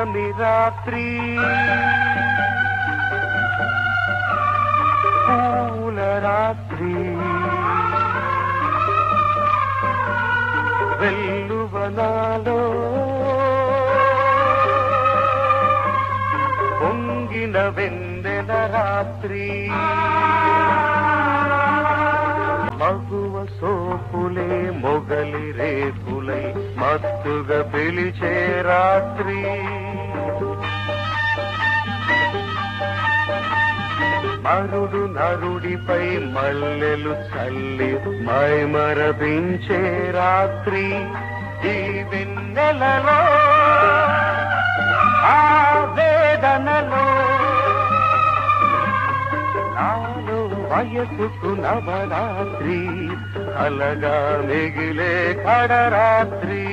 పున్నమి రాత్రి పూల రాత్రి వెల్లువనాలో పొంగిన వెన్నెల రాత్రి మగువ సోపులే మొగలి రేపులై మత్తుగా పిలిచే రాత్రి మరుడు నరుడిపై మల్లెలు చల్లి మైమరపించే రాత్రి ఈ వెన్నెలలో ఆ వేదనలో నాలో వయసుకు నవరాత్రి అలగా మిగిలే కడరాత్రి